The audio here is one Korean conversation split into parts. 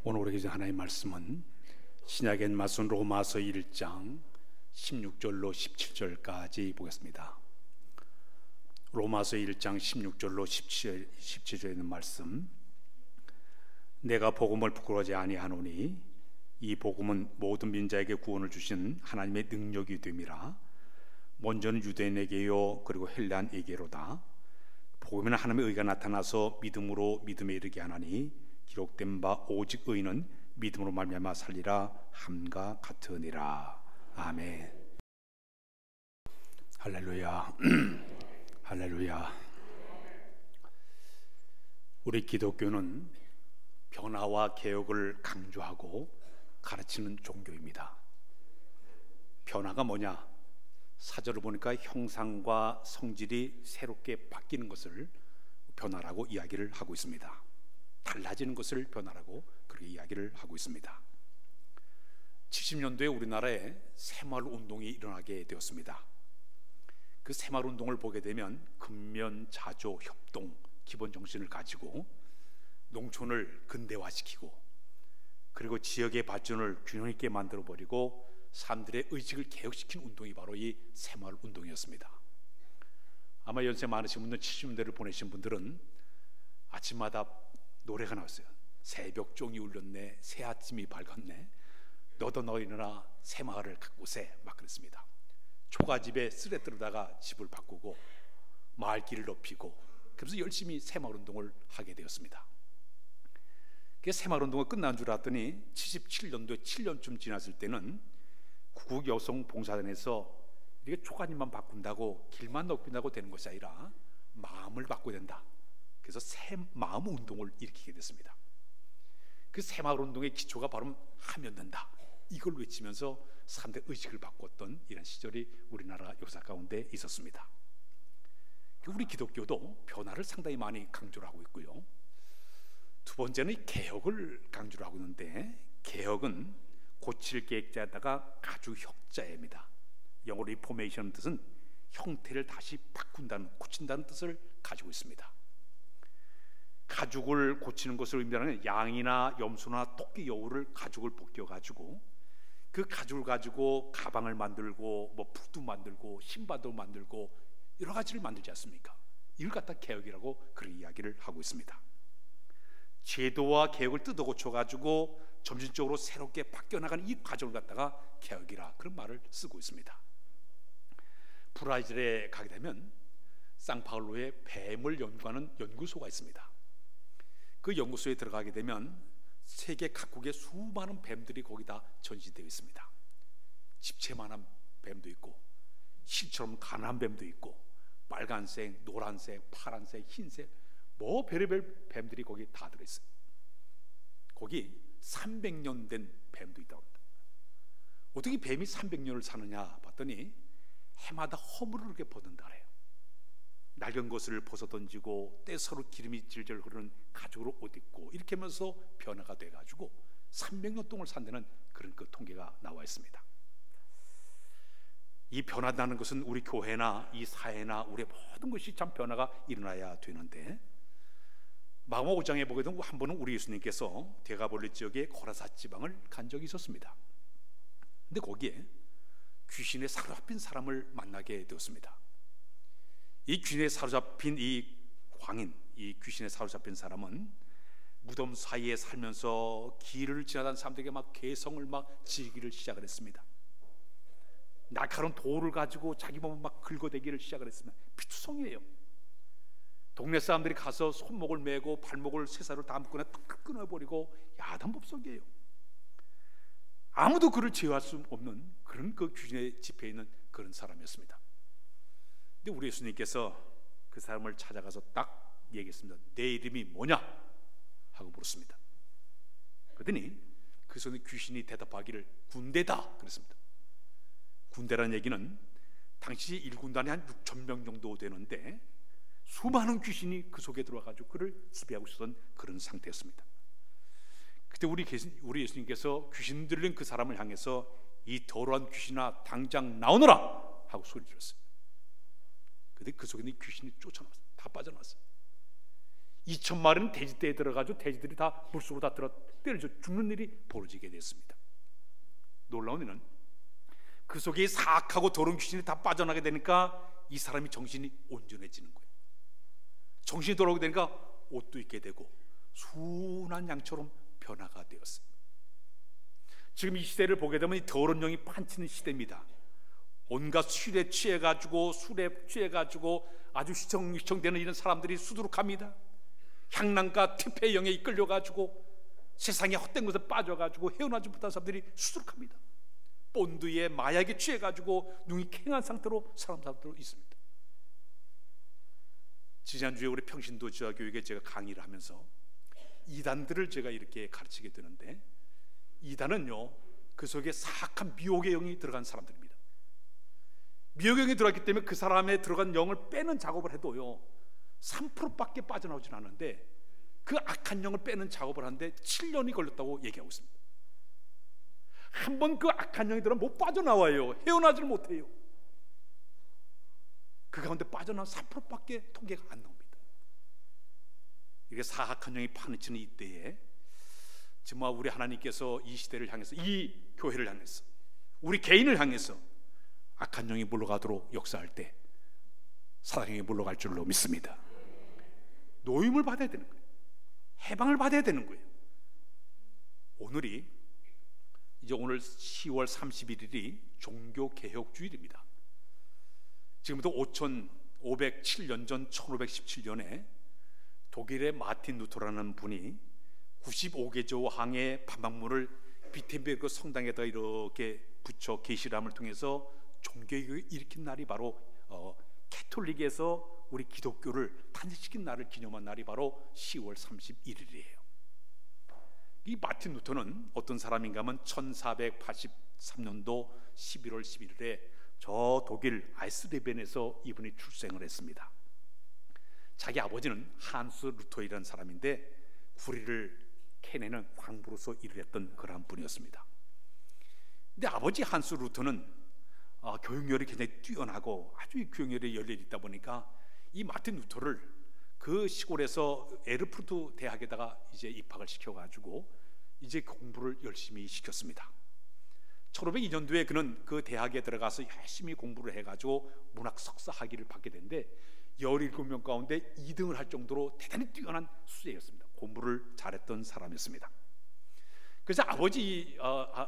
오늘 우리에게 하나님의 말씀은 신약의 말씀 로마서 1장 16절로 17절까지 보겠습니다. 로마서 1장 16절로 17절에 있는 말씀. 내가 복음을 부끄러워하지 아니하노니 이 복음은 모든 민자에게 구원을 주신 하나님의 능력이 됨이라. 먼저는 유대인에게요 그리고 헬라인에게로다. 복음에는 하나님의 의가 나타나서 믿음으로 믿음에 이르게 하나니 기록된 바 오직 의인은 믿음으로 말미암아 살리라 함과 같으니라. 아멘. 할렐루야. 할렐루야. 우리 기독교는 변화와 개혁을 강조하고 가르치는 종교입니다. 변화가 뭐냐? 사절을 보니까 형상과 성질이 새롭게 바뀌는 것을 변화라고 이야기를 하고 있습니다. 달라지는 것을 변화라고 그렇게 이야기를 하고 있습니다. 70년도에 우리나라에 새마을운동이 일어나게 되었습니다. 그 새마을운동을 보게 되면 근면, 자조, 협동 기본 정신을 가지고 농촌을 근대화시키고 그리고 지역의 발전을 균형 있게 만들어버리고 사람들의 의식을 개혁시킨 운동이 바로 이 새마을운동이었습니다. 아마 연세 많으신 분들, 70년대를 보내신 분들은 아침마다 노래가 나왔어요. 새벽 종이 울렸네, 새 아침이 밝았네, 너도 너희나 새마을을 갖고 세, 막 그랬습니다. 초가집에 쓰레뜨려다가 집을 바꾸고 마을길을 높이고 그래서 열심히 새마을운동을 하게 되었습니다. 그 새마을운동이 끝난 줄 알았더니 77년도에 7년쯤 지났을 때는 구국여성봉사단에서 이게 초가집만 바꾼다고 길만 넓힌다고 되는 것이 아니라 마음을 바꿔야 된다. 그래서 새마을 운동을 일으키게 됐습니다. 그 새마을 운동의 기초가 바로 하면 된다, 이걸 외치면서 사람들의 의식을 바꿨던 이런 시절이 우리나라 역사 가운데 있었습니다. 우리 기독교도 변화를 상당히 많이 강조를 하고 있고요. 두 번째는 개혁을 강조를 하고 있는데, 개혁은 고칠 계획자에다가 가주혁자입니다. 영어로 리포메이션 뜻은 형태를 다시 바꾼다는, 고친다는 뜻을 가지고 있습니다. 가죽을 고치는 것을 의미하는 양이나 염소나 토끼, 여우를 가죽을 벗겨가지고 그 가죽을 가지고 가방을 만들고 뭐 푸도 만들고 신발도 만들고 여러 가지를 만들지 않습니까? 이걸 갖다 개혁이라고 그런 이야기를 하고 있습니다. 제도와 개혁을 뜯어 고쳐가지고 점진적으로 새롭게 바뀌어나가는 이 과정을 갖다가 개혁이라 그런 말을 쓰고 있습니다. 브라질에 가게 되면 상파울루에 뱀을 연구하는 연구소가 있습니다. 그 연구소에 들어가게 되면 세계 각국의 수많은 뱀들이 거기다 전시되어 있습니다. 집채만한 뱀도 있고 실처럼 가난한 뱀도 있고 빨간색, 노란색, 파란색, 흰색 뭐 별의별 뱀들이 거기 다 들어있어요. 거기 300년 된 뱀도 있다고 합니다. 어떻게 뱀이 300년을 사느냐 봤더니 해마다 허물을 그렇게 벗는다 그래요. 낡은 것을 벗어던지고 때서로 기름이 질질 흐르는 가죽으로 옷 입고 이렇게 하면서 변화가 돼가지고 300년 동안 산다는 그런 그 통계가 나와 있습니다. 이 변화라는 것은 우리 교회나 이 사회나 우리 모든 것이 참 변화가 일어나야 되는데, 마가복음 5장에 보게 되면 한 번은 우리 예수님께서 데가볼리 지역의 고라사 지방을 간 적이 있었습니다. 근데 거기에 귀신에 사로잡힌 사람을 만나게 되었습니다. 이 귀신에 사로잡힌 이 광인, 이 귀신에 사로잡힌 사람은 무덤 사이에 살면서 길을 지나던 사람들에게 막 개성을 막 지기를 시작을 했습니다. 날카로운 돌을 가지고 자기 몸을 막 긁어대기를 시작을 했습니다. 피투성이에요. 동네 사람들이 가서 손목을 매고 발목을 쇠사로 다 묶거나 딱 끊어버리고 야단법석이에요. 아무도 그를 제어할 수 없는 그런 그 귀신의 집에 있는 그런 사람이었습니다. 근데 우리 예수님께서 그 사람을 찾아가서 딱 얘기했습니다. 내 이름이 뭐냐? 하고 물었습니다. 그랬더니 그 손에 귀신이 대답하기를 군대다 그랬습니다. 군대라는 얘기는 당시 1군단이 한 6,000명 정도 되는데 수많은 귀신이 그 속에 들어와가지고 그를 지배하고 있었던 그런 상태였습니다. 그때 우리 예수님께서 귀신 들린 그 사람을 향해서 이 더러운 귀신아 당장 나오너라 하고 소리 질렀어요. 근데 그 속에 있는 귀신이 쫓아나왔어요. 다 빠져나왔어요. 2,000마리는 돼지떼에 들어가지고 돼지들이 다 물속으로 다 때려져 죽는 일이 벌어지게 됐습니다. 놀라운 일은 그 속에 사악하고 더러운 귀신이 다 빠져나게 되니까 이 사람이 정신이 온전해지는 거예요. 정신이 돌아오게 되니까 옷도 입게 되고 순한 양처럼 변화가 되었어요. 지금 이 시대를 보게 되면 이 더러운 영이 판치는 시대입니다. 온갖 술에 취해가지고 아주 휘청휘청대는 이런 사람들이 수두룩합니다. 향락과 퇴폐의 영에 이끌려가지고 세상에 헛된 것에 빠져가지고 헤어나지 못한 사람들이 수두룩합니다. 본드에 마약에 취해가지고 눈이 캥한 상태로 사람들도 있습니다. 지난주에 우리 평신도지화교육에 제가 강의를 하면서 이단들을 제가 이렇게 가르치게 되는데, 이단은요 그 속에 사악한 미혹의 영이 들어간 사람들입니다. 미혹의 영이 들어갔기 때문에 그 사람의 들어간 영을 빼는 작업을 해도요 3%밖에 빠져나오진 않는데, 그 악한 영을 빼는 작업을 하는데 7년이 걸렸다고 얘기하고 있습니다. 한번 그 악한 영이 들어가면 못 빠져나와요. 헤어나지를 못해요. 그 가운데 빠져나온 3%밖에 통계가 안 나옵니다. 이게 사악한 영이 파헤치는 이때에 정말 우리 하나님께서 이 시대를 향해서, 이 교회를 향해서, 우리 개인을 향해서 악한 영이 물러가도록 역사할 때 사랑이 물러갈 줄로 믿습니다. 노임을 받아야 되는 거예요. 해방을 받아야 되는 거예요. 오늘이 이제 오늘 10월 31일이 종교개혁주일입니다. 지금부터 5507년 전 1517년에 독일의 마틴 루터라는 분이 95개조 항의 반박문을 비텐베르크 성당에다 이렇게 붙여 계시람을 통해서 종교개혁을 일으킨 날이 바로 캐톨릭에서 우리 기독교를 탄생시킨 날을 기념한 날이 바로 10월 31일이에요. 이 마틴 루터는 어떤 사람인가 하면 1483년도 11월 11일에 저 독일 알스레벤에서 이분이 출생을 했습니다. 자기 아버지는 한스 루터이라는 사람인데 구리를 캐내는 광부로서 일을 했던 그러한 분이었습니다. 근데 아버지 한스 루터는 교육열이 굉장히 뛰어나고 아주 교육열에 열렬히 있다 보니까 이 마틴 루터를 그 시골에서 에르푸르트 대학에다가 이제 입학을 시켜가지고 이제 공부를 열심히 시켰습니다. 1502년도에 그는 그 대학에 들어가서 열심히 공부를 해가지고 문학 석사 학위를 받게 됐는데 17명 가운데 2등을 할 정도로 대단히 뛰어난 수재였습니다. 공부를 잘했던 사람이었습니다. 그래서 아버지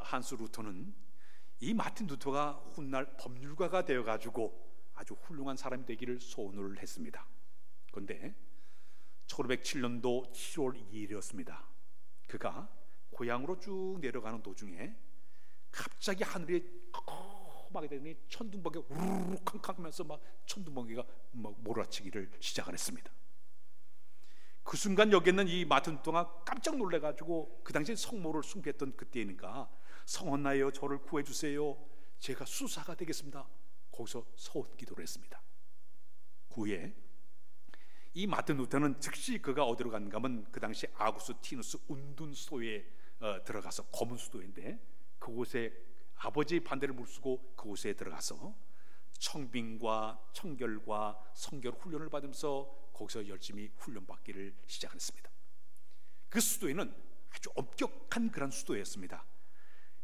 한스 루터는 이 마틴 루터가 훗날 법률가가 되어가지고 아주 훌륭한 사람이 되기를 소원을 했습니다. 그런데 1507년도 7월 2일이었습니다. 그가 고향으로 쭉 내려가는 도중에 갑자기 하늘이 컴컴하게 되더니 천둥번개가 우르르 캄캄하면서 막 천둥번개가 막 몰아치기를 시작을 했습니다. 그 순간 여기 있는 이 마틴 루터가 깜짝 놀래가지고 그 당시에 성모를 숭배했던 그때니까 성언나여 저를 구해주세요. 제가 수사가 되겠습니다. 거기서 서원 기도를 했습니다. 그 후에 이 마틴 루터는 즉시 그가 어디로 갔는가 하면 그 당시 아구스티누스 운둔수도에 들어가서 검은 수도인데 그곳에 아버지의 반대를 무릅쓰고 그곳에 들어가서 청빙과 청결과 성결 훈련을 받으면서 거기서 열심히 훈련받기를 시작했습니다. 그 수도에는 아주 엄격한 그런 수도였습니다.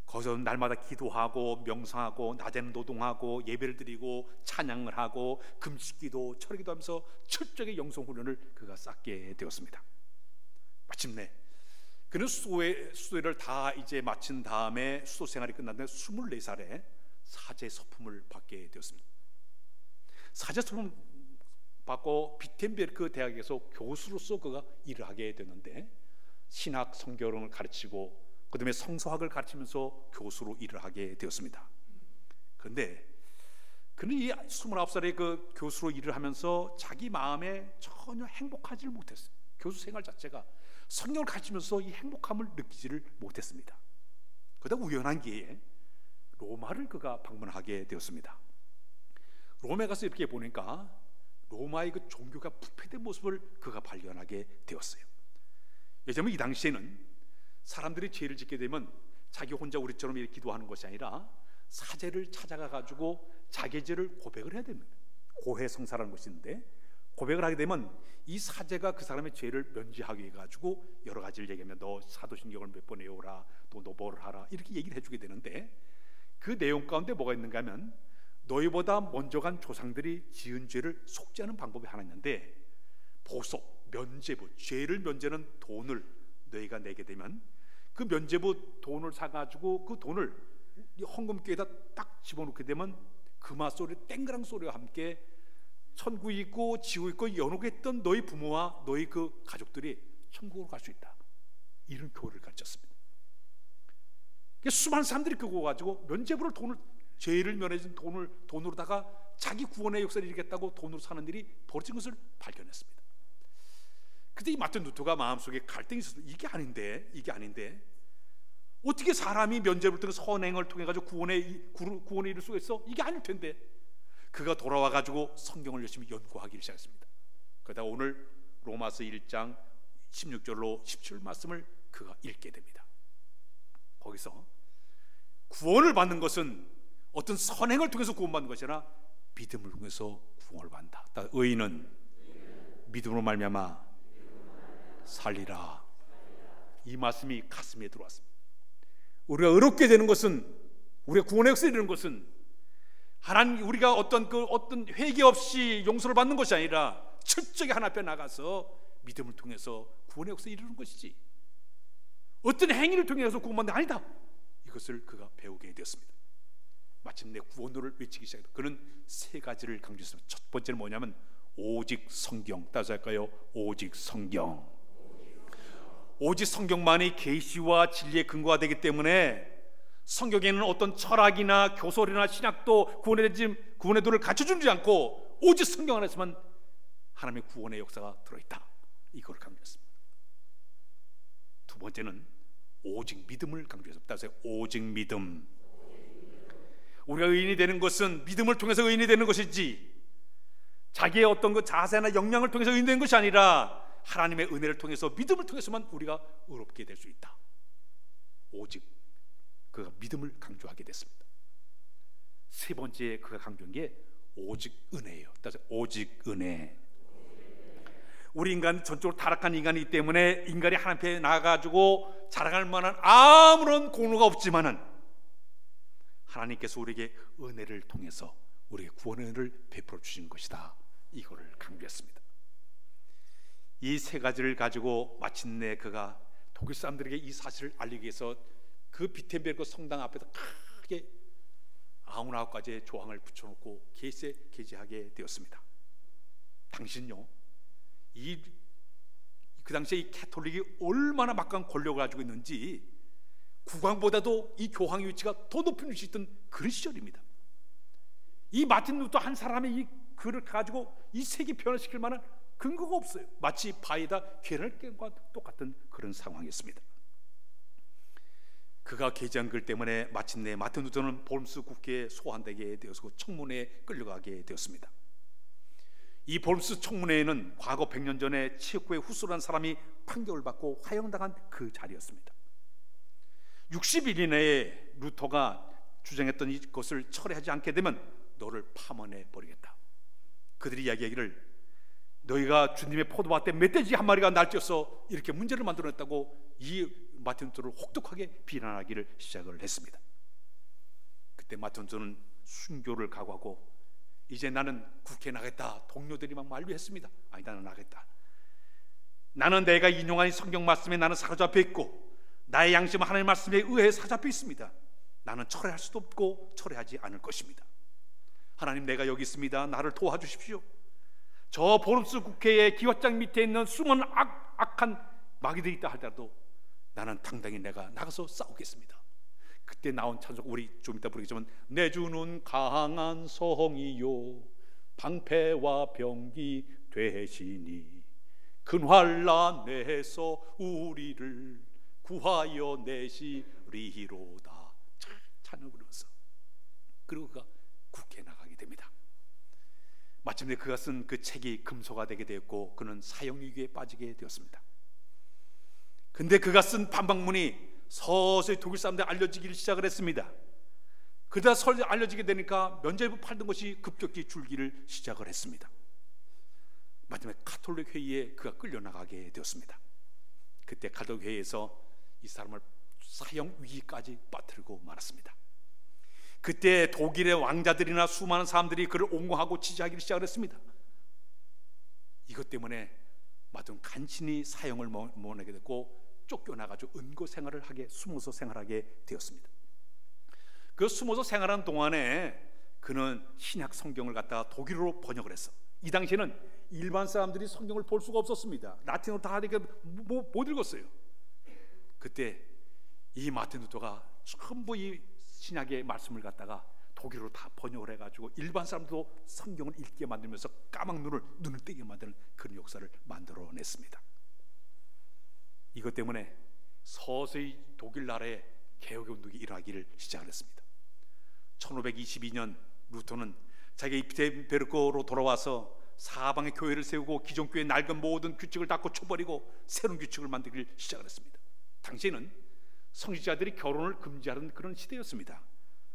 거기서 날마다 기도하고 명상하고 낮에는 노동하고 예배를 드리고 찬양을 하고 금식기도 철기도 하면서 철저하게 영성훈련을 그가 쌓게 되었습니다. 마침내 그는 수도회를 다 이제 마친 다음에 수도 생활이 끝났는데 24살에 사제 서품을 받게 되었습니다. 사제 서품을 받고 비텐베르크 대학에서 교수로서 그가 일을 하게 됐는데 신학 성경을 가르치고 그 다음에 성서학을 가르치면서 교수로 일을 하게 되었습니다. 그런데 그는 이 29살의 그 교수로 일을 하면서 자기 마음에 전혀 행복하지 못했어요. 교수 생활 자체가 성경을 가르치면서 이 행복함을 느끼지를 못했습니다. 그러다 우연한 기회에 로마를 그가 방문하게 되었습니다. 로마에 가서 이렇게 보니까 로마의 그 종교가 부패된 모습을 그가 발견하게 되었어요. 왜냐하면 이 당시에는 사람들이 죄를 짓게 되면 자기 혼자 우리처럼 이렇게 기도하는 것이 아니라 사제를 찾아가 가지고 자기 죄를 고백을 해야 됩니다. 고해성사라는 것이 있는데 고백을 하게 되면 이 사제가 그 사람의 죄를 면제하기 위해 가지고 여러 가지를 얘기하면 너 사도신경을 몇 번 외우라, 또 너 뭘 하라, 이렇게 얘기를 해주게 되는데, 그 내용 가운데 뭐가 있는가 하면 너희보다 먼저 간 조상들이 지은 죄를 속죄하는 방법이 하나 있는데, 보석, 면제부, 죄를 면제하는 돈을 너희가 내게 되면 그 면제부 돈을 사가지고 그 돈을 헌금기에다 딱 집어넣게 되면 금화 소리, 땡그랑 소리와 함께 천국이 있고 지옥이 있고 연옥했던 너희 부모와 너희 그 가족들이 천국으로 갈 수 있다, 이런 교리를 가르쳤습니다. 수많은 사람들이 그거 가지고 면제부를, 돈을, 죄를 면해준 돈으로다가 자기 구원의 역사를 이루겠다고 돈으로 사는 일이 벌어진 것을 발견했습니다. 그때 이 마틴 루터가 마음속에 갈등이 있었어요. 이게 아닌데 어떻게 사람이 면제부를 통해 선행을 통해 가지고 구원에 이룰 수가 있어? 이게 아닐 텐데. 그가 돌아와 가지고 성경을 열심히 연구하기 시작했습니다. 그러다가 오늘 로마서 1장 16절로 17절 말씀을 그가 읽게 됩니다. 거기서 구원을 받는 것은 어떤 선행을 통해서 구원받는 것이 아니라 믿음을 통해서 구원을 받는다. 의인은 믿음으로 말미암아 살리라. 이 말씀이 가슴에 들어왔습니다. 우리가 의롭게 되는 것은, 우리가 구원의 역사를 이루는 것은 하나님, 우리가 어떤 회개 없이 용서를 받는 것이 아니라 철저히 하나님 앞에 나가서 믿음을 통해서 구원의 역사를 이루는 것이지, 어떤 행위를 통해서 구원받는 게 아니다. 이것을 그가 배우게 되었습니다. 마침내 구원도를 외치기 시작했다. 그는 세 가지를 강조했습니다. 첫 번째는 뭐냐면 오직 성경. 따라서 할까요? 오직 성경. 오직 성경만이 계시와 진리의 근거가 되기 때문에 성경에는 어떤 철학이나 교설이나 신학도 구원의 도를 갖춰주지 않고 오직 성경 안에서만 하나님의 구원의 역사가 들어있다, 이걸 강조했습니다. 두 번째는 오직 믿음을 강조했습니다. 따라서 오직 믿음. 우리가 의인이 되는 것은 믿음을 통해서 의인이 되는 것이지, 자기의 어떤 그 자세나 역량을 통해서 의인이 되는 것이 아니라 하나님의 은혜를 통해서, 믿음을 통해서만 우리가 의롭게 될 수 있다. 오직 그가 믿음을 강조하게 됐습니다. 세 번째 그가 강조한 게 오직 은혜예요. 따라서 오직 은혜. 우리 인간 전적으로 타락한 인간이기 때문에 인간이 하나님 앞에 나가가지고 자랑할 만한 아무런 공로가 없지만은 하나님께서 우리에게 은혜를 통해서 우리에게 구원의 은혜를 베풀어 주신 것이다, 이거를 강조했습니다. 이 세 가지를 가지고 마침내 그가 독일 사람들에게 이 사실을 알리기 위해서 그 비텐베르크 성당 앞에서 크게 99가지의 조항을 붙여놓고 게재하게 되었습니다. 당신요, 그 당시에 이 캐톨릭이 얼마나 막강한 권력을 가지고 있는지, 국왕보다도 이 교황의 위치가 더 높은 위치에 있던 그런 시절입니다. 이 마틴 루터 한 사람의 이 글을 가지고 이 세계 변화시킬 만한 근거가 없어요. 마치 바위에다 계란을 깬 것과 똑같은 그런 상황이었습니다. 그가 게재한 글 때문에 마침내 마틴 루터는 볼므스 국회에 소환되게 되었고 청문회에 끌려가게 되었습니다. 이 볼므스 청문회에는 과거 100년 전에 체육회 후소라는 사람이 판결을 받고 화형당한 그 자리였습니다. 60일 이내에 루터가 주장했던 이것을 철회하지 않게 되면 너를 파문해 버리겠다. 그들이 이야기하기를 너희가 주님의 포도밭 때 멧돼지 한 마리가 날뛰어서 이렇게 문제를 만들어냈다고 이 마틴 루터를 혹독하게 비난하기를 시작을 했습니다. 그때 마틴 루터는 순교를 각오하고 이제 나는 국회에 나가겠다. 동료들이 막 만류했습니다. 아니, 나는 나가겠다. 나는 내가 인용한 이 성경 말씀에 나는 사로잡혀 있고 나의 양심은 하나님의 말씀에 의해 사로잡혀 있습니다. 나는 철회할 수도 없고 철회하지 않을 것입니다. 하나님, 내가 여기 있습니다. 나를 도와주십시오. 저 볼므스 국회의 기와장 밑에 있는 수많은 악한 마귀들이 있다 하더라도 나는 당당히 내가 나가서 싸우겠습니다. 그때 나온 찬송, 우리 좀 이따 부르겠지만, 내 주는 강한 성이요 방패와 병기 되시니 큰 환난에서 우리를 구하여 내시리로다. 찬을 부르면서 그리고 그가 국회에 나가게 됩니다. 마침내 그가 쓴 그 책이 금소가 되게 되었고 그는 사형위기에 빠지게 되었습니다. 근데 그가 쓴 반박문이 서서히 독일 사람들에 알려지기를 시작을 했습니다. 그러다 서서히 알려지게 되니까 면죄부 팔던 것이 급격히 줄기를 시작을 했습니다. 마지막에 가톨릭 회의에 그가 끌려나가게 되었습니다. 그때 가톨릭 회의에서 이 사람을 사형 위기까지 빠뜨리고 말았습니다. 그때 독일의 왕자들이나 수많은 사람들이 그를 옹호하고 지지하기 시작을 했습니다. 이것 때문에 마틴 간신히 사형을 못하게 됐고 쫓겨나가지고 은고 생활을 하게, 숨어서 생활하게 되었습니다. 그 숨어서 생활하는 동안에 그는 신약 성경을 갖다가 독일어로 번역을 했어. 이 당시에는 일반 사람들이 성경을 볼 수가 없었습니다. 라틴어로 다 하니까 못 읽었어요. 그때 이 마틴 루터가 전부 이 신약의 말씀을 갖다가 독일어로 다 번역을 해가지고 일반 사람도 성경을 읽게 만들면서 까막 눈을 뜨게 만드는 그런 역사를 만들어냈습니다. 이것 때문에 서서히 독일 나라의 개혁의 운동이 일어나기를 시작했습니다. 1522년 루터는 자기 비텐베르크로 돌아와서 사방에 교회를 세우고 기존 교회의 낡은 모든 규칙을 다 고쳐버리고 새로운 규칙을 만들기 시작했습니다. 당시에는 성직자들이 결혼을 금지하는 그런 시대였습니다.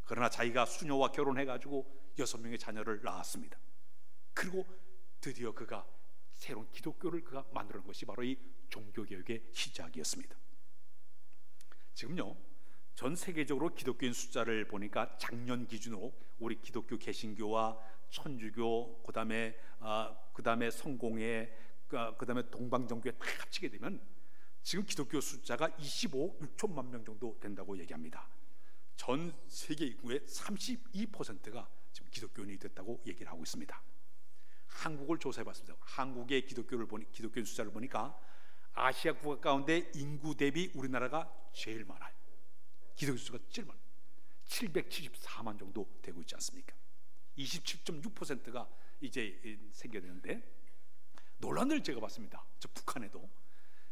그러나 자기가 수녀와 결혼해가지고 6명의 자녀를 낳았습니다. 그리고 드디어 그가 새로운 기독교를 그가 만들어낸 것이 바로 이 종교개혁의 시작이었습니다. 지금요, 전 세계적으로 기독교인 숫자를 보니까 작년 기준으로 우리 기독교 개신교와 천주교, 그다음에 성공회, 그다음에 동방정교회 다 합치게 되면 지금 기독교 숫자가 25억 6천만 명 정도 된다고 얘기합니다. 전 세계 인구의 32%가 지금 기독교인이 됐다고 얘기를 하고 있습니다. 한국을 조사해봤습니다. 한국의 기독교인 숫자를 보니까 아시아 국가 가운데 인구 대비 우리나라가 제일 많아요. 기독교 수가 제일 많아요. 774만 정도 되고 있지 않습니까? 27.6%가 이제 생겨되는데, 놀라운 일을 제가 봤습니다. 저 북한에도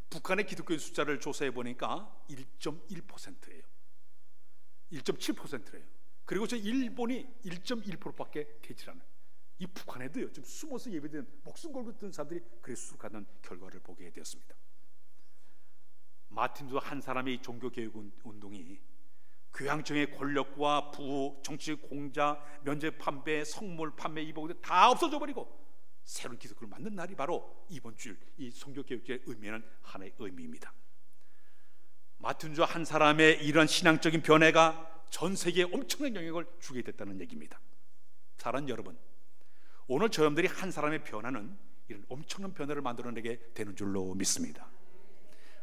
북한의 기독교인 숫자를 조사해 보니까 1.1%예요. 1.7%예요. 그리고 저 일본이 1.1%밖에 되질 않아요. 이 북한에도요, 좀 숨어서 예배드리는, 목숨 걸고 듣는 사람들이 그래 수록하는 결과를 보게 되었습니다. 마틴 루터 한 사람의 종교 개혁 운동이 교황청의 권력과 부호, 정치적 공자, 면죄 판매, 성물 판매, 이보고 다 없어져 버리고 새로운 기독교를 만든 날이 바로 이번 주일 이 성교개혁제의 의미는 하나의 의미입니다. 마틴 루터 한 사람의 이런 신앙적인 변화가 전 세계에 엄청난 영향을 주게 됐다는 얘기입니다. 사랑하는 여러분, 오늘 저 여러분들이 한 사람의 변화는 이런 엄청난 변화를 만들어내게 되는 줄로 믿습니다.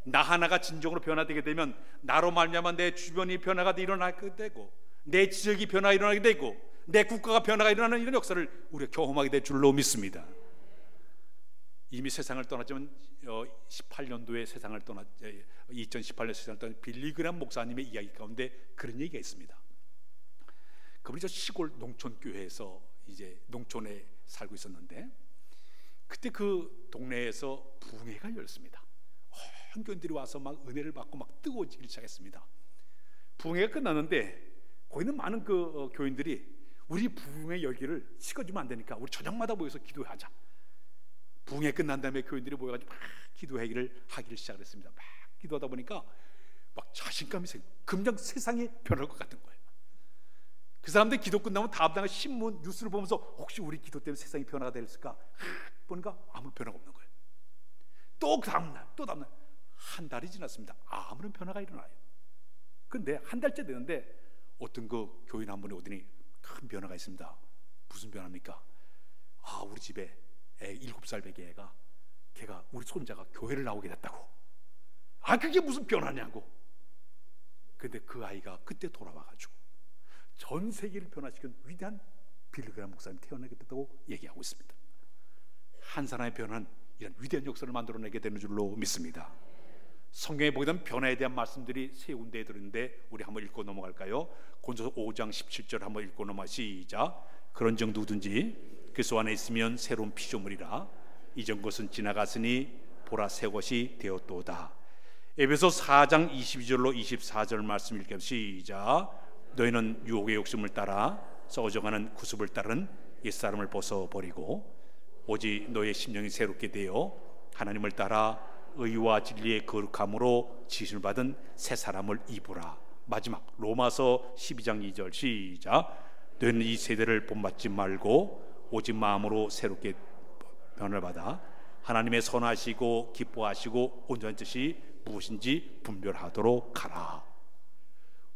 나 하나가 진정으로 변화되게 되면 나로 말미암아 내 주변이 변화가 일어나게 되고, 내 지역이 변화가 일어나게 되고, 내 국가가 변화가 일어나는 이런 역사를 우리가 경험하게 될 줄로 믿습니다. 이미 세상을 떠났지만 18년도에 세상을 떠났 2018년 세상을 떠난 빌리 그레이엄 목사님의 이야기 가운데 그런 얘기가 있습니다. 그분이 저 시골 농촌 교회에서 이제 농촌에 살고 있었는데, 그때 그 동네에서 부흥회가 열렸습니다. 온 교인들이 와서 막 은혜를 받고 막 뜨거워지기 시작했습니다. 부흥회가 끝났는데 거기는 많은 그 교인들이 우리 부흥회 열기를 식어주면 안 되니까 우리 저녁마다 모여서 기도하자. 부흥회 끝난 다음에 교인들이 모여가지고 막 기도하기를 시작했습니다. 막 기도하다 보니까 막 자신감이 금방 세상이 변할 것 같은 거예요. 그 사람들 기도 끝나면 다음 날 신문 뉴스를 보면서 혹시 우리 기도 때문에 세상이 변화가 될까 보니까 아무 변화가 없는 거예요. 또 다음날 한 달이 지났습니다. 아무런 변화가 일어나요. 근데 한 달째 되는데 어떤 그 교인 한 분이 오더니 큰 변화가 있습니다. 무슨 변화입니까? 우리 집에 애 7살 배기 애가, 걔가 우리 손자가 교회를 나오게 됐다고. 그게 무슨 변화냐고. 근데 그 아이가 그때 돌아와가지고 전 세계를 변화시킨 위대한 빌리 그레이엄 목사님 태어나게 됐다고 얘기하고 있습니다. 한 사람의 변화는 이런 위대한 역사를 만들어내게 되는 줄로 믿습니다. 성경에 보게 되면 변화에 대한 말씀들이 세 군데에 들었는데 우리 한번 읽고 넘어갈까요? 고린도서 5장 17절 한번 읽고 넘어가. 시작. 그런즉 누구든지 그리스도 안에 있으면 새로운 피조물이라 이전 것은 지나갔으니 보라 새 것이 되었도다. 에베소 4장 22절로 24절 말씀 읽게. 시작. 너희는 유혹의 욕심을 따라 썩어져가는 구습을 따른 옛사람을 벗어버리고 오직 너의 심령이 새롭게 되어 하나님을 따라 의와 진리의 거룩함으로 지심을 받은 새 사람을 입으라. 마지막 로마서 12장 2절 시작. 너희는 이 세대를 본받지 말고 오직 마음으로 새롭게 변화를 받아 하나님의 선하시고 기뻐하시고 온전한 뜻이 무엇인지 분별하도록 하라.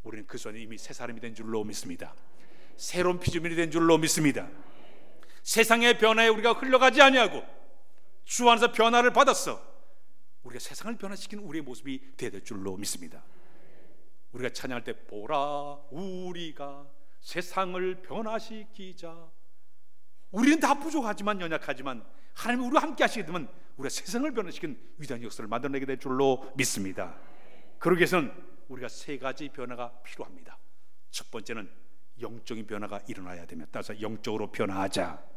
우리는 그 손에 이미 새 사람이 된 줄로 믿습니다. 새로운 피조물이 된 줄로 믿습니다. 세상의 변화에 우리가 흘러가지 아니하고 주 안에서 변화를 받았어 우리가 세상을 변화시키는 우리의 모습이 되어야 될 줄로 믿습니다. 우리가 찬양할 때 보라 우리가 세상을 변화시키자. 우리는 다 부족하지만 연약하지만 하나님이 우리와 함께 하시게 되면 우리가 세상을 변화시키는 위대한 역사를 만들어내게 될 줄로 믿습니다. 그러기 위해서는 우리가 세 가지 변화가 필요합니다. 첫 번째는 영적인 변화가 일어나야 됩니다. 따라서 영적으로 변화하자.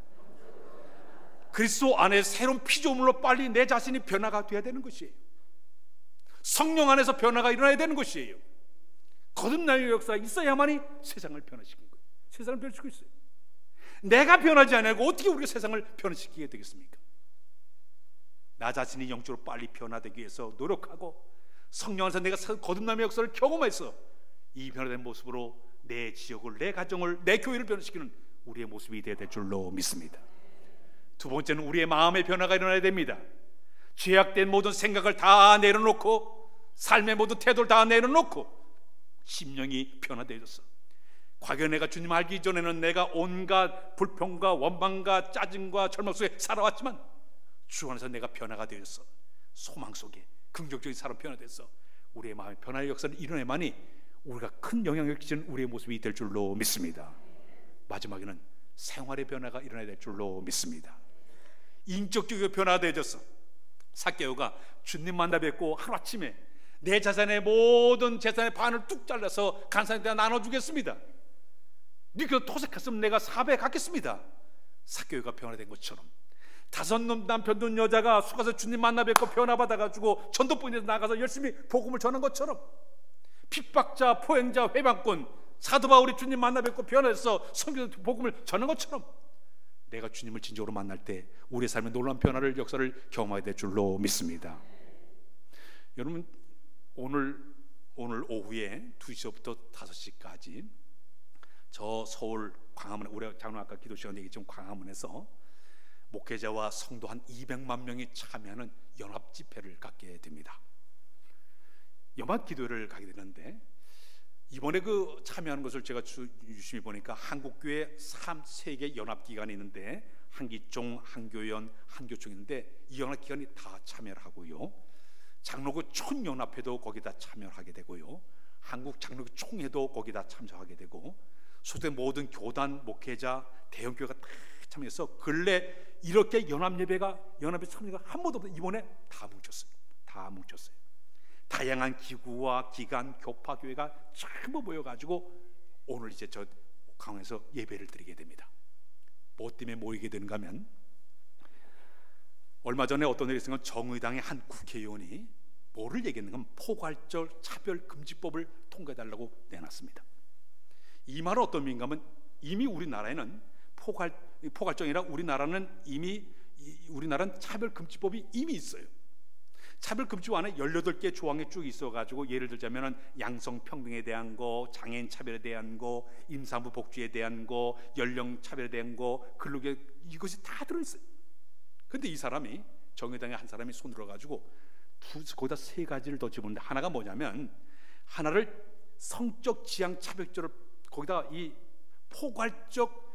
그리스도 안에 새로운 피조물로 빨리 내 자신이 변화가 되어야 되는 것이에요. 성령 안에서 변화가 일어나야 되는 것이에요. 거듭남의 역사가 있어야만이 세상을 변화시키는 거예요. 세상을 변화시키고 있어요. 내가 변하지 않고 어떻게 우리가 세상을 변화시키게 되겠습니까? 나 자신이 영적으로 빨리 변화되기 위해서 노력하고 성령 안에서 내가 거듭남의 역사를 경험해서 이 변화된 모습으로 내 지역을, 내 가정을, 내 교회를 변화시키는 우리의 모습이 되어야 될 줄로 믿습니다. 두 번째는 우리의 마음의 변화가 일어나야 됩니다. 죄악된 모든 생각을 다 내려놓고 삶의 모든 태도를 다 내려놓고 심령이 변화되어졌어. 과거 내가 주님 알기 전에는 내가 온갖 불평과 원망과 짜증과 절망 속에 살아왔지만 주 안에서 내가 변화가 되었어. 소망 속에 긍정적인 사람 변화됐어. 우리의 마음의 변화의 역사를 이뤄내만이 우리가 큰 영향을 끼치는 우리의 모습이 될 줄로 믿습니다. 마지막에는 생활의 변화가 일어나야 될 줄로 믿습니다. 인격적인 변화가 되어졌어. 삭개오가 주님 만나 뵙고 하루아침에 내 자산의 모든 재산의 반을 뚝 잘라서 간사님한테 나눠주겠습니다. 네가 토색했으면 내가 4배 갖겠습니다. 삭개오가 변화된 것처럼 5 남편 둔 여자가 수가서 주님 만나 뵙고 변화받아가지고 전도뿐에서 나가서 열심히 복음을 전한 것처럼 핍박자, 포행자, 회방꾼 사도 바울이 주님 만나 뵙고 변화해서 성경 복음을 전한 것처럼 내가 주님을 진정으로 만날 때 우리의 삶의 놀라운 변화를 역사를 경험하게 될 줄로 믿습니다. 여러분 오늘 오후에 2시부터 5시까지 저 서울 광화문, 우리 장로 아까 기도 시간에 얘기했지만 광화문에서 목회자와 성도 한 200만 명이 참여하는 연합 집회를 갖게 됩니다. 연합 기도회를 가게 되는데 이번에 그 참여하는 것을 제가 유심히 보니까 한국교회 3개 연합기관이 있는데 한기총, 한교연, 한교총이 있는데 이 연합기관이 다 참여를 하고요, 장로교 촌연합회도 거기다 참여를 하게 되고요, 한국 장로교 총회도 거기다 참석하게 되고 소수의 모든 교단, 목회자, 대형교회가 다 참여해서 근래 이렇게 연합에 참여가 한 번도 없어요. 이번에 다 뭉쳤어요. 다양한 기구와 기관, 교파교회가 전부 모여가지고 오늘 이제 저 강원에서 예배를 드리게 됩니다. 뭐 때문에 모이게 되는가 하면 얼마 전에 어떤 일이 있으면 정의당의 한 국회의원이 뭐를 얘기했는가 하면 포괄적 차별금지법을 통과해달라고 내놨습니다. 이 말은 어떤 의미인가 하면 이미 우리나라에는 포괄적이 아니라 우리나라는 차별금지법이 이미 있어요. 차별금지법 안에 18개 조항이 쭉 있어가지고 예를 들자면 양성평등에 대한 거, 장애인 차별에 대한 거, 임산부 복지에 대한 거, 연령 차별에 대한 거, 근로계 이것이 다 들어있어요. 근데 이 사람이 정의당의 한 사람이 손들어가지고 거기다 3가지를 더 집어넣는데 하나가 뭐냐면 하나를 성적 지향 차별죄를 거기다 이 포괄적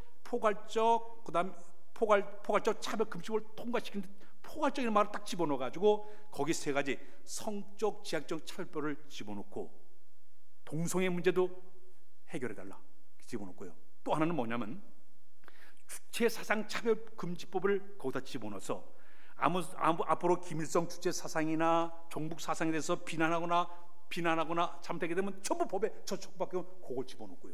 그다음 포괄적 차별금지법을 통과시키는 포괄적인 말을 딱 집어넣어가지고 거기 3가지 성적 지향적 차별법을 집어넣고 동성애 문제도 해결해달라 집어넣고요. 또 하나는 뭐냐면 주체사상 차별금지법을 거기다 집어넣어서 앞으로 김일성 주체사상이나 종북사상에 대해서 비난하거나 잘못하게 되면 전부 법에 저촉박하면 그걸 집어넣고요.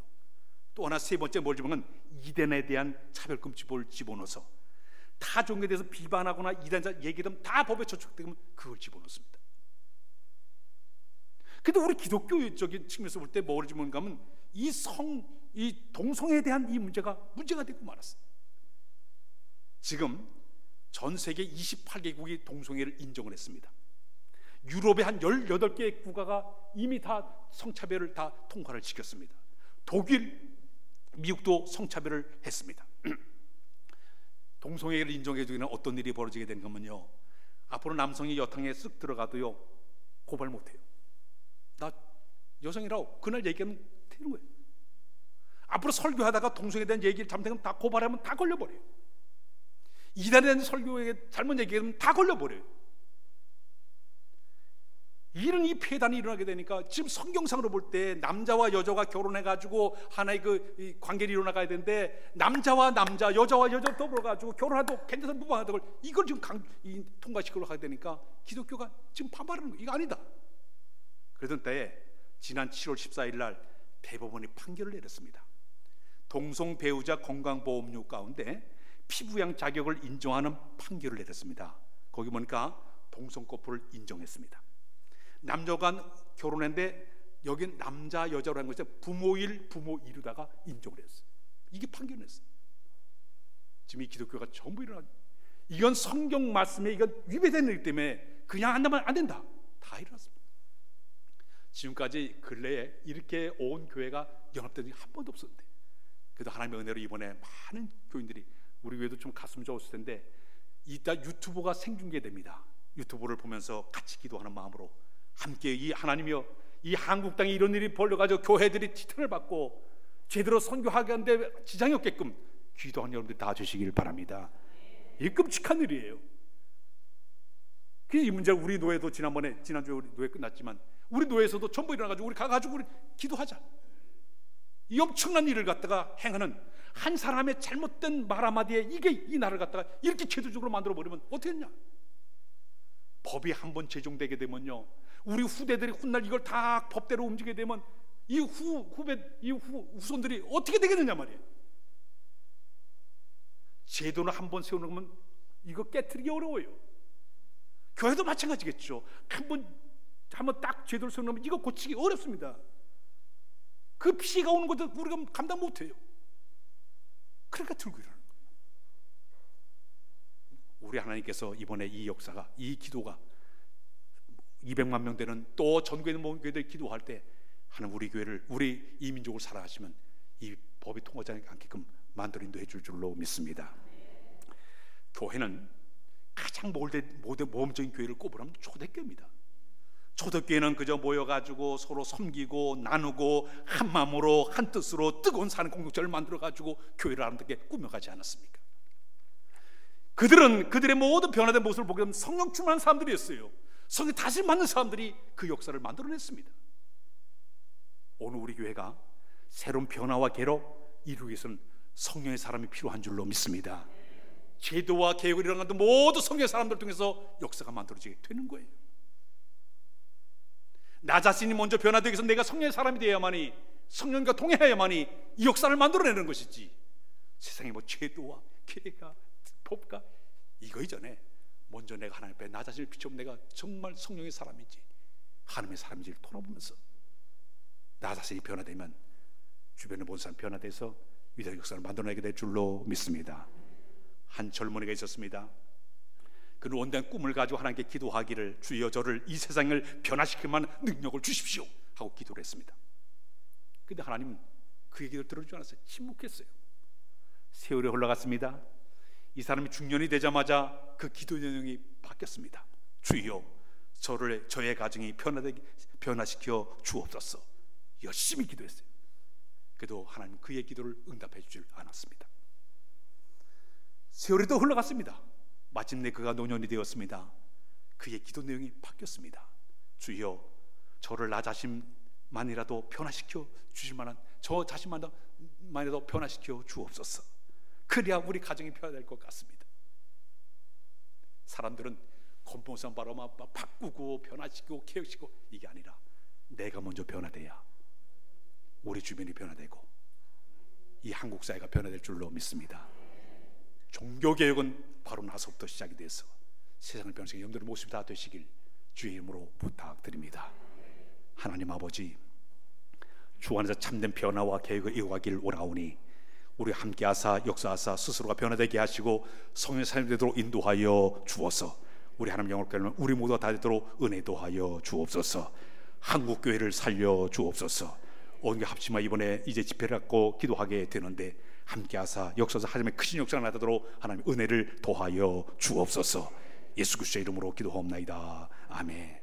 또 하나 3번째 뭘 집어넣으면 이단에 대한 차별금지법을 집어넣어서 타 종교에 대해서 비판하거나 이단자 얘기하면 다 법에 저촉되면 그걸 집어넣습니다. 근데 우리 기독교적인 측면에서 볼 때 뭐를 집어넣는가 하면 이 동성애에 대한 이 문제가 되고 말았어요. 지금 전 세계 28개국이 동성애를 인정을 했습니다. 유럽의 한 18개의 국가가 이미 다 성차별을 다 통과를 시켰습니다. 독일, 미국도 성차별을 했습니다. 동성애를 인정해 주기는 어떤 일이 벌어지게 된 거면요, 앞으로 남성이 여탕에 쓱 들어가도요 고발 못해요. 나 여성이라고 그날 얘기하면 되는 거예요. 앞으로 설교하다가 동성애에 대한 얘기를 잘못하면 다 고발하면 다 걸려버려요. 이단에 대한 설교에 잘못 얘기하면 다 걸려버려요. 이런 이 폐단이 일어나게 되니까 지금 성경상으로 볼 때 남자와 여자가 결혼해가지고 하나의 그 관계를 이뤄나가야 되는데 남자와 남자, 여자와 여자 더불어가지고 결혼해도 괜찮은 무방하다고 이걸 지금 통과시키려고 하게 되니까 기독교가 지금 반발하는 거예요. 이거 아니다. 그러던 때에 지난 7월 14일 날 대법원이 판결을 내렸습니다. 동성 배우자 건강보험료 가운데 피부양 자격을 인정하는 판결을 내렸습니다. 거기 보니까 동성 커플을 인정했습니다. 남녀간 결혼했는데 여긴 남자 여자로 한 것이 부모일 부모이루다가 인정을 했어요. 이게 판결을 냈어요. 지금 이 기독교가 전부 일어나, 이건 성경 말씀에 이건 위배되는 일 때문에 그냥 한다면 안 된다. 다 일어났습니다. 지금까지 근래에 이렇게 온 교회가 연합된 적이 한 번도 없었는데, 그래도 하나님의 은혜로 이번에 많은 교인들이, 우리 교회도 좀 갔으면 좋았을 텐데 이따 유튜브가 생중계됩니다. 유튜브를 보면서 같이 기도하는 마음으로 함께 이 하나님이여, 이 한국 땅에 이런 일이 벌려가지고 교회들이 지탄을 받고 제대로 선교하게 하는데 지장이 없게끔 기도하는 여러분들 다 주시길 바랍니다. 이게 끔찍한 일이에요. 이 문제를 우리 노예도 지난주에 우리 노예 끝났지만 우리 노예에서도 전부 일어나가지고 우리 가가지고 우리 기도하자. 이 엄청난 일을 갖다가 행하는 한 사람의 잘못된 말 한마디에 이게 이 나라를 갖다가 이렇게 제도적으로 만들어 버리면 어떻게 했냐? 법이 한번 제정되게 되면요, 우리 후대들이 훗날 이걸 다 법대로 움직이게 되면 이 후손들이 어떻게 되겠느냐 말이에요. 제도를 한번 세워놓으면 이거 깨트리기 어려워요. 교회도 마찬가지겠죠. 한번 딱 제도를 세워놓으면 이거 고치기 어렵습니다. 그 피해가 오는 것도 우리가 감당 못해요. 그러니까 들고 일어나는 거예요. 우리 하나님께서 이번에 이 역사가, 이 기도가 200만 명 되는 또 전국에 있는 모든 교회들이 기도할 때 하나님 우리 교회를, 우리 이 민족을 사랑하시면 이 법이 통하지 않게끔 만들어 인도해 줄 줄로 믿습니다. 교회는 가장 모범적인 교회를 꼽으라면 초대교회입니다. 초대교회는 그저 모여가지고 서로 섬기고 나누고 한 마음으로 한 뜻으로 뜨거운 사는 공동체를 만들어가지고 교회를 아름답게 꾸며가지 않았습니까? 그들은 그들의 모든 변화된 모습을 보게 되면 성령 충만한 사람들이었어요. 성령 다시 맞는 사람들이 그 역사를 만들어냈습니다. 오늘 우리 교회가 새로운 변화와 개로 이루기 위해서는 성령의 사람이 필요한 줄로 믿습니다. 제도와 개혁을 일어나는 모든 성령의 사람들 통해서 역사가 만들어지게 되는 거예요. 나 자신이 먼저 변화되기 위해서 내가 성령의 사람이 되어야만이, 성령과 동행해야만이 이 역사를 만들어내는 것이지, 세상에 뭐 제도와 계가 법과 이거 이전에 먼저 내가 하나님 앞에 나 자신을 비춰보면 내가 정말 성령의 사람인지 하나님의 사람인지를 돌아보면서 나 자신이 변화되면 주변의 모든 사람 변화돼서 위대한 역사를 만들어내게 될 줄로 믿습니다. 한 젊은이가 있었습니다. 그는 원대한 꿈을 가지고 하나님께 기도하기를, 주여 저를 이 세상을 변화시킬 만한 능력을 주십시오 하고 기도를 했습니다. 그런데 하나님은 그 얘기를 들어주지 않았어요. 침묵했어요. 세월이 흘러갔습니다. 이 사람이 중년이 되자마자 그 기도 내용이 바뀌었습니다. 주여 저의 가정이 변화시켜 주옵소서. 열심히 기도했어요. 그래도 하나님은 그의 기도를 응답해 주질 않았습니다. 세월이 또 흘러갔습니다. 마침내 그가 노년이 되었습니다. 그의 기도 내용이 바뀌었습니다. 주여 저를 나 자신만이라도 변화시켜 주실 만한, 저 자신만이라도 변화시켜 주옵소서. 그래야 우리 가정이 변화될 것 같습니다. 사람들은 건포선 바로 막 바꾸고 변화시키고 개혁시키고, 이게 아니라 내가 먼저 변화돼야 우리 주변이 변화되고 이 한국 사회가 변화될 줄로 믿습니다. 종교개혁은 바로 나서부터 시작이 돼서 세상을 변화시키는 여러분들의 모습이 다 되시길 주의 이름으로 부탁드립니다. 하나님 아버지, 주 안에서 참된 변화와 개혁을 이어가길 원하오니 우리 함께하사 역사하사 스스로가 변화되게 하시고 성령의 삶이 되도록 인도하여 주어서 우리 하나님 영광을 우리 모두가 다 되도록 은혜도 하여 주옵소서. 한국교회를 살려 주옵소서. 온 합심하 이번에 이제 집회를 갖고 기도하게 되는데 함께하사 역사서 하나님의 크신 역사가 나타나도록 하나님 은혜를 더하여 주옵소서. 예수 그리스도의 이름으로 기도하옵나이다. 아멘.